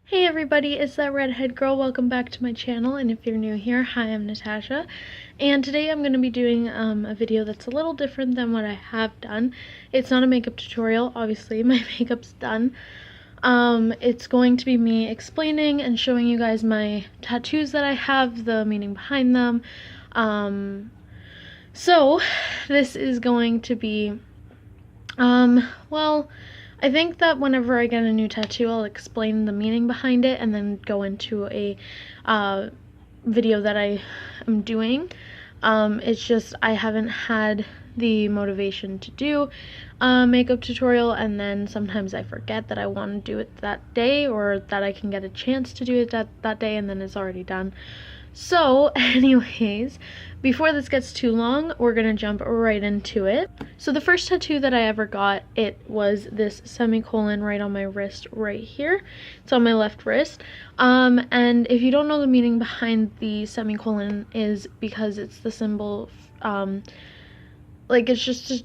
Hey everybody, it's that redhead girl. Welcome back to my channel, and if you're new here, hi, I'm Natasha, and today I'm going to be doing a video that's a little different than what I have done. It's not a makeup tutorial, obviously, my makeup's done. It's going to be me explaining and showing you guys my tattoos that I have, the meaning behind them. So this is going to be, well, I think that whenever I get a new tattoo, I'll explain the meaning behind it and then go into a video that I am doing. It's just I haven't had the motivation to do a makeup tutorial, and then sometimes I forget that I want to do it that day, or that I can get a chance to do it that day, and then it's already done. So anyways, before this gets too long, we're gonna jump right into it. So the first tattoo that I ever got, it was this semicolon right on my wrist right here. It's on my left wrist. And if you don't know the meaning behind the semicolon, is because it's the symbol, like it's just to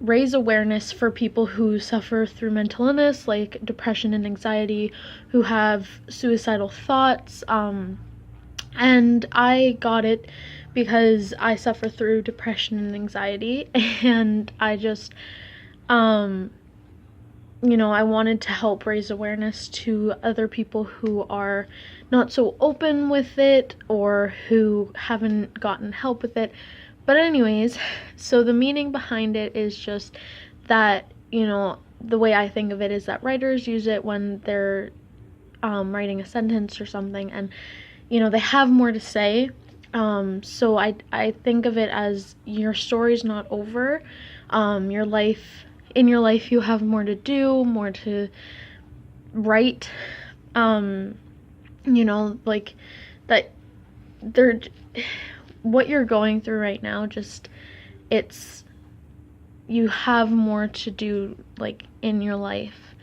raise awareness for people who suffer through mental illness, like depression and anxiety, who have suicidal thoughts, and I got it because I suffer through depression and anxiety, and I just, you know, I wanted to help raise awareness to other people who are not so open with it, or who haven't gotten help with it. But anyways, so the meaning behind it is just that, you know, the way I think of it is that writers use it when they're writing a sentence or something, and you know, they have more to say. So I think of it as your story's not over. In your life you have more to do, more to write. You know, like that what you're going through right now, just you have more to do, like, in your life.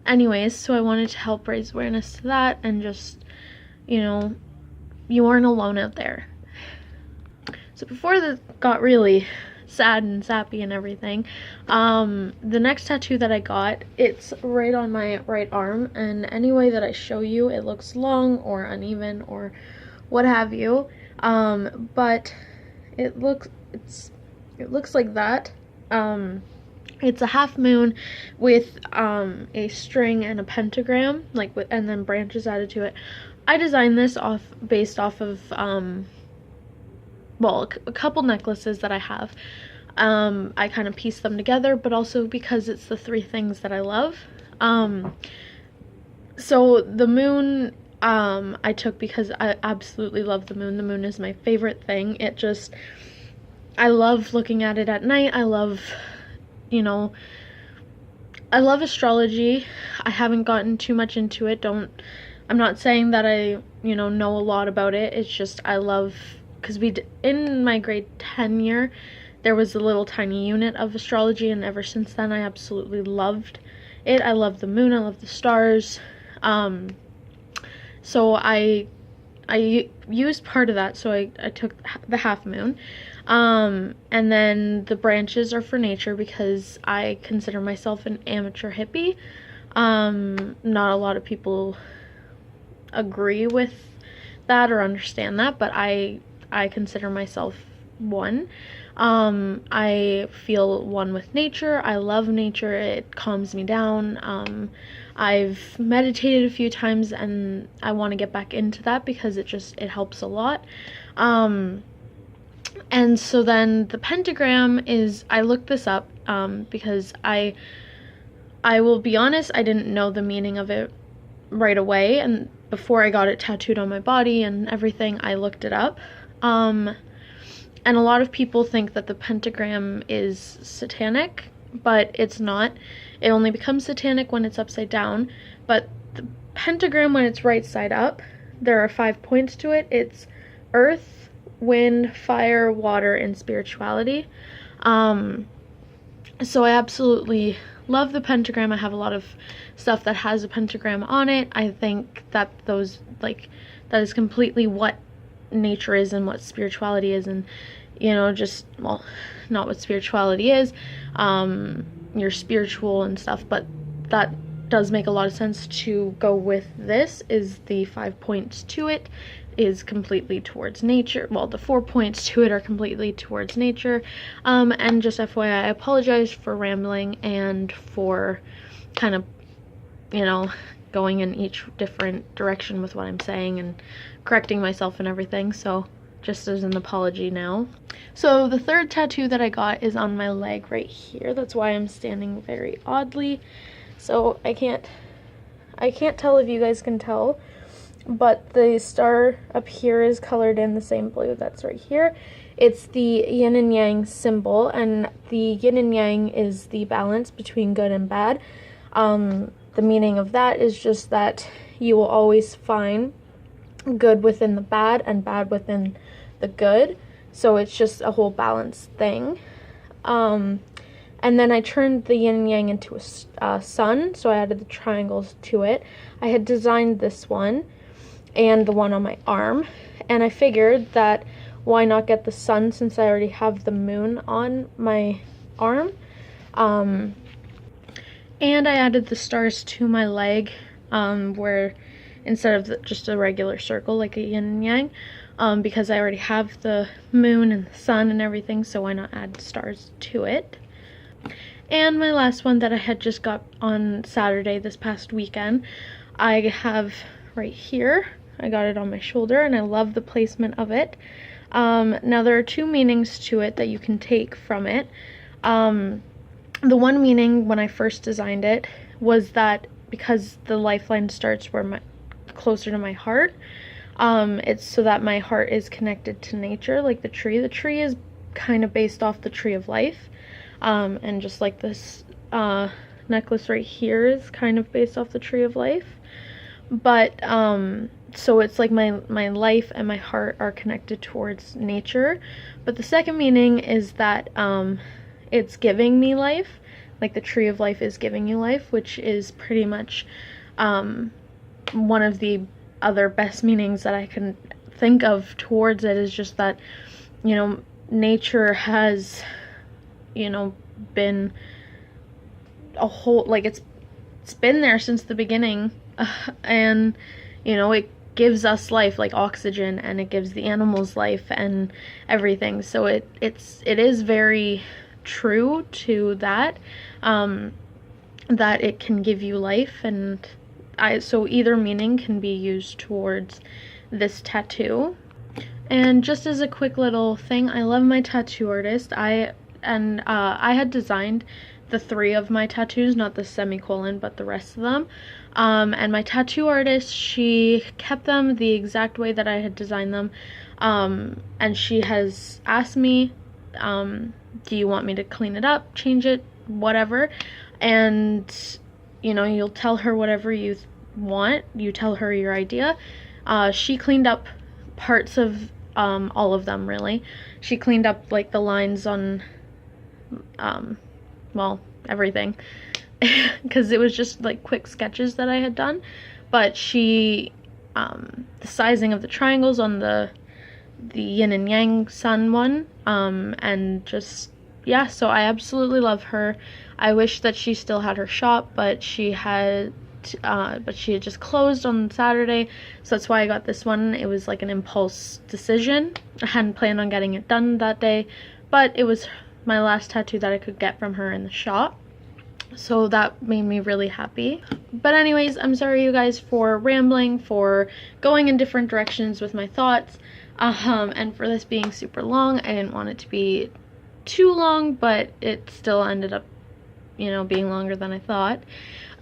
Anyways, so I wanted to help raise awareness to that, and just, you know, you aren't alone out there. So before this got really sad and sappy and everything, the next tattoo that I got, it's right on my right arm, and any way that I show you, it looks long or uneven or what have you, but it looks like that. It's a half moon with a string and a pentagram, like, and then branches added to it. I designed this based off of, well, a couple necklaces that I have. I kind of pieced them together, but also because it's the three things that I love. So the moon, I took because I absolutely love the moon. The moon is my favorite thing. I love looking at it at night. I love, you know, I love astrology. I haven't gotten too much into it. I'm not saying that I, you know a lot about it. It's just I love, because in my grade 10 year, there was a little tiny unit of astrology, and ever since then I absolutely loved it. I love the moon, I love the stars. So I used part of that, so I took the half moon. And then the branches are for nature, because I consider myself an amateur hippie. Not a lot of people agree with that or understand that, but I consider myself one. I feel one with nature. I love nature. It calms me down. I've meditated a few times, and I want to get back into that because it helps a lot. And so then the pentagram is, I looked this up because I will be honest, I didn't know the meaning of it right away, and before I got it tattooed on my body and everything, I looked it up. And a lot of people think that the pentagram is satanic, but it's not. It only becomes satanic when it's upside down. But the pentagram, when it's right side up, there are 5 points to it. It's earth, wind, fire, water, and spirituality. So I absolutely love the pentagram. I have a lot of stuff that has a pentagram on it. I think that that is completely what nature is and what spirituality is, and, you know, just, well, not what spirituality is, you're spiritual and stuff, but that does make a lot of sense to go with this is the 5 points to it is completely towards nature. Well, the 4 points to it are completely towards nature. And just FYI, I apologize for rambling and for kind of, you know, going in each different direction with what I'm saying and correcting myself and everything. So just as an apology now. So the third tattoo that I got is on my leg right here. That's why I'm standing very oddly. So I can't tell if you guys can tell, but the star up here is colored in the same blue that's right here. It's the yin and yang symbol, and the yin and yang is the balance between good and bad. The meaning of that is just that you will always find good within the bad and bad within the good. So it's just a whole balance thing. And then I turned the yin and yang into a sun, so I added the triangles to it. I had designed this one and the one on my arm, and I figured that why not get the sun since I already have the moon on my arm. And I added the stars to my leg, where instead of just a regular circle like a yin and yang, because I already have the moon and the sun and everything, so why not add stars to it. And my last one that I had just got on Saturday this past weekend, I have right here. I got it on my shoulder and I love the placement of it. Now there are two meanings to it that you can take from it. The one meaning when I first designed it was that because the lifeline starts closer to my heart, it's so that my heart is connected to nature, like the tree. The tree is kind of based off the tree of life. And just like this necklace right here is kind of based off the tree of life. But so it's like my life and my heart are connected towards nature. But the second meaning is that it's giving me life, like the tree of life is giving you life, which is pretty much one of the other best meanings that I can think of towards it, is just that, you know, nature has, you know, been a whole, like it's been there since the beginning, and you know, it gives us life, like oxygen, and it gives the animals life and everything. So it is very true to that, that it can give you life. And so either meaning can be used towards this tattoo. And just as a quick little thing, I love my tattoo artist. I had designed the 3 of my tattoos, not the semicolon, but the rest of them. And my tattoo artist, she kept them the exact way that I had designed them. And she has asked me, do you want me to clean it up, change it, whatever? And, you know, you'll tell her whatever you want. You tell her your idea. She cleaned up parts of all of them, really. She cleaned up like the lines on well, everything, because it was just like quick sketches that I had done. But she the sizing of the triangles on the yin and yang sun one, and just, yeah, so I absolutely love her. I wish that she still had her shop, but she had just closed on Saturday, so that's why I got this one. It was like an impulse decision. I hadn't planned on getting it done that day, but it was my last tattoo that I could get from her in the shop, so that made me really happy. But anyways, I'm sorry you guys for rambling, for going in different directions with my thoughts, and for this being super long. I didn't want it to be too long, but it still ended up, you know, being longer than I thought.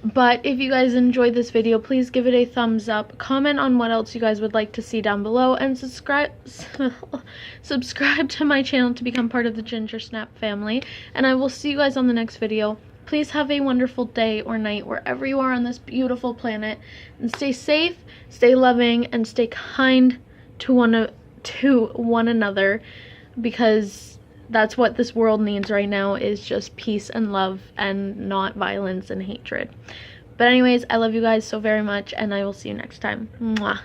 But if you guys enjoyed this video, please give it a thumbs up, comment on what else you guys would like to see down below, and subscribe to my channel to become part of the Ginger Snap family. And I will see you guys on the next video. Please have a wonderful day or night wherever you are on this beautiful planet, and stay safe, stay loving, and stay kind to one another, because that's what this world needs right now, is just peace and love, and not violence and hatred. But anyways, I love you guys so very much, and I will see you next time. Mwah.